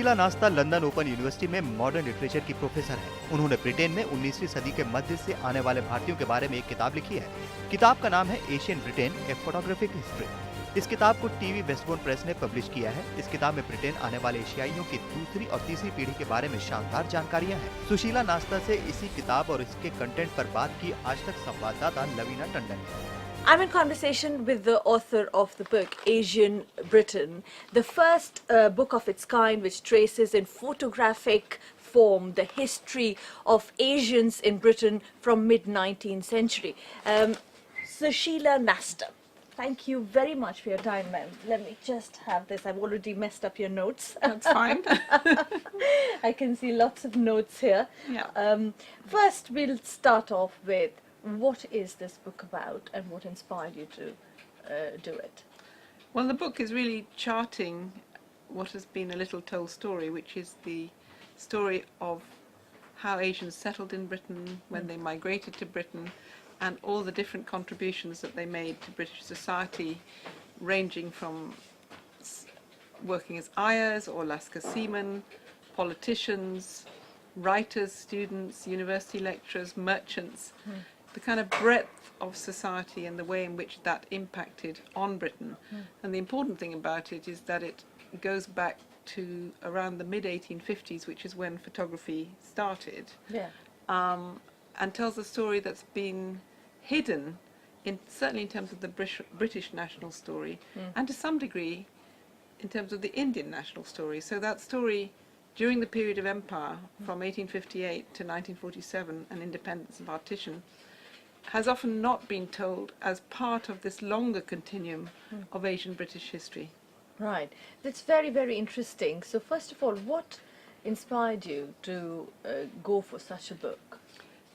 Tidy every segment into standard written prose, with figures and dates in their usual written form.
सुशीला नास्ता London open university में modern literature की प्रोफेसर है। उन्होंने ब्रिटेन में 19वीं सदी के मध्य से आने वाले भारतीयों के बारे में एक किताब लिखी है। किताब का नाम है एशियन ब्रिटेन, ए फोटोग्राफिक हिस्ट्री। इस किताब को टीवी वेस्टबोर्न प्रेस ने पब्लिश किया है। इस किताब में ब्रिटेन आने वाले एशियाइयों की दूसरी और तीसरी पीढ़ी के बारे में शानदार जानकारियां हैं। सुशीला नास्ता से इसी किताब और इसके कंटेंट पर बात की आज तक संवाददाता लवीना टंडन ने। I'm in conversation with the author of the book, Asian Britain, the first book of its kind which traces in photographic form the history of Asians in Britain from mid-19th century. Sushila Nasta, thank you very much for your time, ma'am. Let me just have this. I've already messed up your notes. That's fine. I can see lots of notes here. Yeah. First, we'll start off with what is this book about and what inspired you to do it? Well, the book is really charting what has been a little told story, which is the story of how Asians settled in Britain, when they migrated to Britain, and all the different contributions that they made to British society, ranging from working as ayahs or Lascar seamen, politicians, writers, students, university lecturers, merchants, the kind of breadth of society and the way in which that impacted on Britain. And the important thing about it is that it goes back to around the mid-1850s, which is when photography started, and tells a story that's been hidden, certainly in terms of the British national story, and to some degree in terms of the Indian national story. So that story during the period of empire, from 1858 to 1947, and independence and partition, has often not been told as part of this longer continuum of Asian British history. Right. That's very, very interesting. So first of all, what inspired you to go for such a book?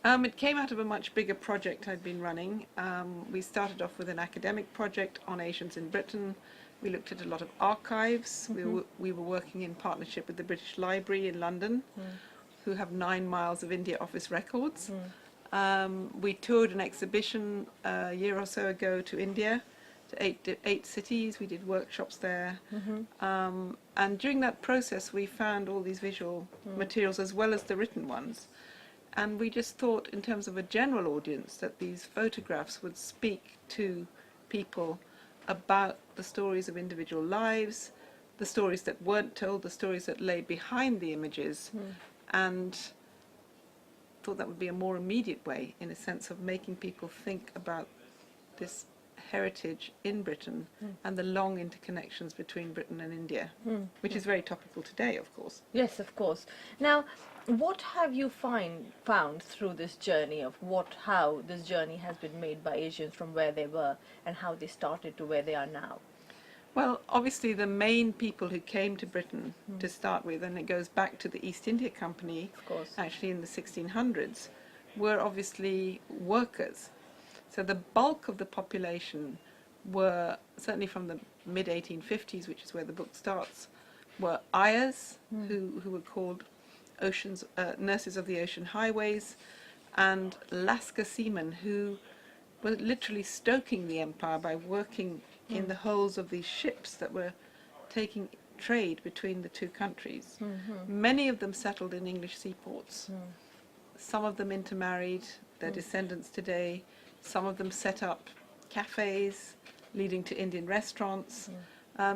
It came out of a much bigger project I'd been running. We started off with an academic project on Asians in Britain. We looked at a lot of archives. We were working in partnership with the British Library in London, who have 9 miles of India office records. We toured an exhibition a year or so ago to India, to 8 cities. We did workshops there. And during that process, we found all these visual materials as well as the written ones. And we just thought, in terms of a general audience, that these photographs would speak to people about the stories of individual lives, the stories that weren't told, the stories that lay behind the images, and thought that would be a more immediate way, in a sense, of making people think about this heritage in Britain and the long interconnections between Britain and India, which is very topical today, of course. Yes, of course. Now, what have you found through this journey of how this journey has been made by Asians from where they were and how they started to where they are now? Well, obviously the main people who came to Britain to start with, and it goes back to the East India Company, Of course. actually in the 1600s, were obviously workers. So the bulk of the population were, certainly from the mid-1850s, which is where the book starts, were ayahs, who were called nurses of the ocean highways, and Lascar seamen, who were literally stoking the empire by working in the hulls of these ships that were taking trade between the two countries. Many of them settled in English seaports. Some of them intermarried, their descendants today. Some of them set up cafes leading to Indian restaurants.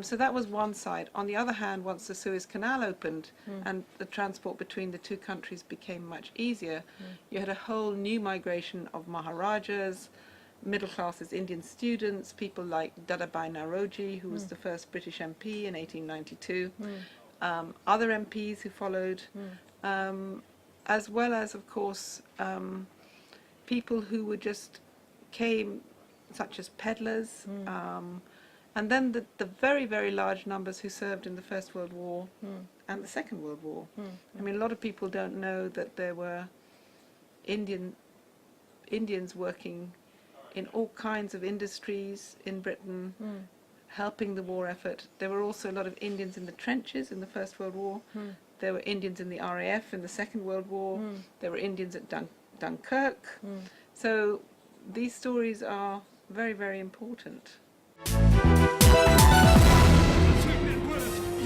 So that was one side. On the other hand, once the Suez Canal opened and the transport between the two countries became much easier, you had a whole new migration of Maharajas, middle classes, Indian students, people like Dadabhai Naoroji, who was the first British MP in 1892, other MPs who followed, as well as, of course, people who were just came, such as peddlers, and then the very, very large numbers who served in the First World War and the Second World War. I mean, a lot of people don't know that there were Indians working in all kinds of industries in Britain, helping the war effort. There were also a lot of Indians in the trenches in the First World War. There were Indians in the RAF in the Second World War. There were Indians at Dunkirk. So these stories are very, very important. You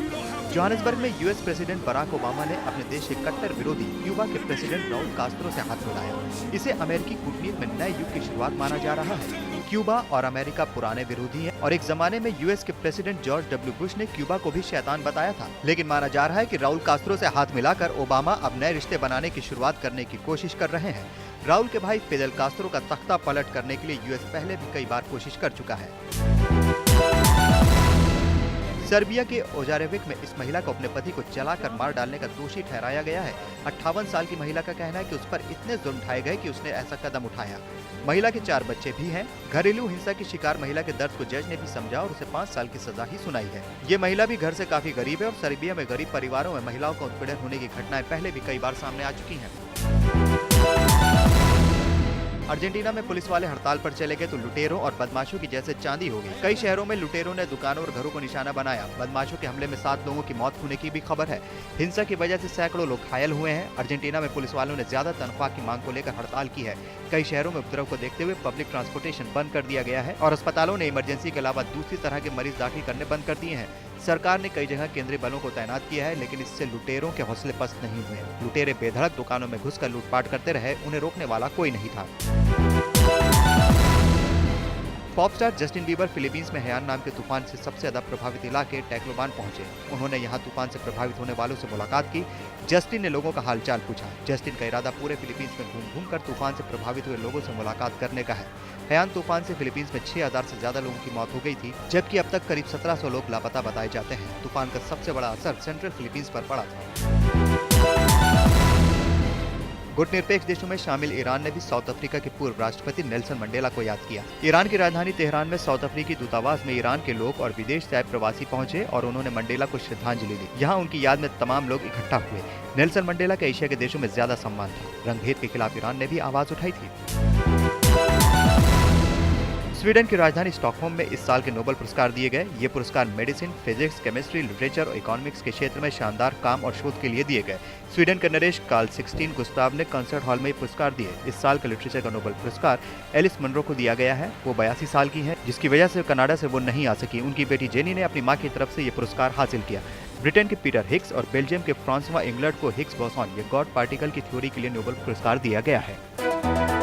don't have Johannesburg में US president Barack Obama ने अपने देश के कट्टर विरोधी Cuba के president Raul Castro से हाथ मिलाया। इसे अमेरिकी कूटनीति में नए युग की शुरुआत माना जा रहा है। क्यूबा और अमेरिका पुराने विरोधी हैं और एक जमाने में यूएस के प्रेसिडेंट जॉर्ज डब्ल्यू बुश ने क्यूबा को भी शैतान बताया था। लेकिन माना जा रहा है कि राउल कास्त्रो से हाथ मिलाकर ओबामा अब नए रिश्ते बनाने की शुरुआत करने की कोशिश कर रहे हैं। राउल के भाई फिदेल कास्त्रो का तख्ता पलट करने के लिए यूएस पहले भी कई बार कोशिश कर चुका है। सर्बिया के ओजारेविक में इस महिला को अपने पति को जलाकर मार डालने का दोषी ठहराया गया है। 58 साल की महिला का कहना है कि उस पर इतने जुल्म ढाए गए कि उसने ऐसा कदम उठाया। महिला के 4 बच्चे भी हैं। घरेलू हिंसा की शिकार महिला के दर्द को जज ने भी समझा और उसे 5 साल की सजा ही सुनाई है। ये महिला भी घर से काफी गरीब है और सर्बिया में गरीब परिवारों में महिलाओं का उत्पीड़न होने की घटनाएं पहले भी कई बार सामने आ चुकी हैं। अर्जेंटीना में पुलिस वाले हड़ताल पर चले गए तो लुटेरों और बदमाशों की जैसे चांदी हो गई। कई शहरों में लुटेरों ने दुकानों और घरों को निशाना बनाया। बदमाशों के हमले में 7 लोगों की मौत होने की भी खबर है। हिंसा की वजह से सैकड़ों लोग घायल हुए हैं। अर्जेंटीना में पुलिस वालों ने ज्यादा तनख्वाह की मांग को लेकर हड़ताल की है। कई शहरों में उपद्रव को देखते हुए पब्लिक ट्रांसपोर्टेशन बंद कर दिया गया है और अस्पतालों ने इमरजेंसी के अलावा दूसरी तरह के मरीज दाखिल करने बंद कर दिए हैं। सरकार ने कई जगह केंद्रीय बलों को तैनात किया है, लेकिन इससे लुटेरों के हौसले पस्त नहीं हुए। लुटेरे बेधड़क दुकानों में घुसकर लूटपाट करते रहे, उन्हें रोकने वाला कोई नहीं था। Pop star Justin Bieber Philippines में हयान नाम के तूफान से सबसे ज्यादा प्रभावित इलाके टैक्लोबान पहुंचे। उन्होंने यहां तूफान से प्रभावित होने वालों से मुलाकात की। जस्टिन ने लोगों का हालचाल पूछा। जस्टिन का इरादा पूरे फिलीपींस में घूम कर तूफान से प्रभावित हुए लोगों से मुलाकात करने का है। हयान तूफान से फिलीपींस में 6000 से ज्यादा लोगों की मौत हो गई थी, जबकि अब तक करीब 1700 लोग लापता बताए जाते हैं। तूफान का सबसे बड़ा असर सेंट्रल फिलीपींस पर पड़ा था। गुटनिरपेक्ष देशों में शामिल ईरान ने भी साउथ अफ्रीका के पूर्व राष्ट्रपति नेल्सन मंडेला को याद किया। ईरान की राजधानी तेहरान में साउथ अफ्रीकी दूतावास में ईरान के लोग और विदेश से आए प्रवासी पहुंचे और उन्होंने मंडेला को श्रद्धांजलि दी। यहां उनकी याद में तमाम लोग इकट्ठा हुए। नेल्सन मंडेला का एशिया के देशों में ज्यादा सम्मान था। रंगभेद के खिलाफ ईरान ने भी आवाज उठाई थी। स्वीडन की राजधानी स्टॉकहोम में इस साल के नोबेल पुरस्कार दिए गए। ये पुरस्कार मेडिसिन, फिजिक्स, केमिस्ट्री, लिटरेचर और इकोनॉमिक्स के क्षेत्र में शानदार काम और शोध के लिए दिए गए। स्वीडन के नरेश कार्ल 16 गुस्ताव ने कंसर्ट हॉल में पुरस्कार दिए। इस साल का लिटरेचर का नोबेल पुरस्कार एलिस मनरो को दिया गया है। वो 82 साल की है, जिसकी वजह से कनाडा से वो नहीं आ सकी। उनकी बेटी जेनी ने अपनी माँ की तरफ से ये पुरस्कार हासिल किया। ब्रिटेन के पीटर हिग्स और बेल्जियम के फ्रांसवा इंग्लैंड को हिग्स बोसॉन, ये गॉड पार्टिकल की थ्योरी के लिए नोबेल पुरस्कार दिया गया है।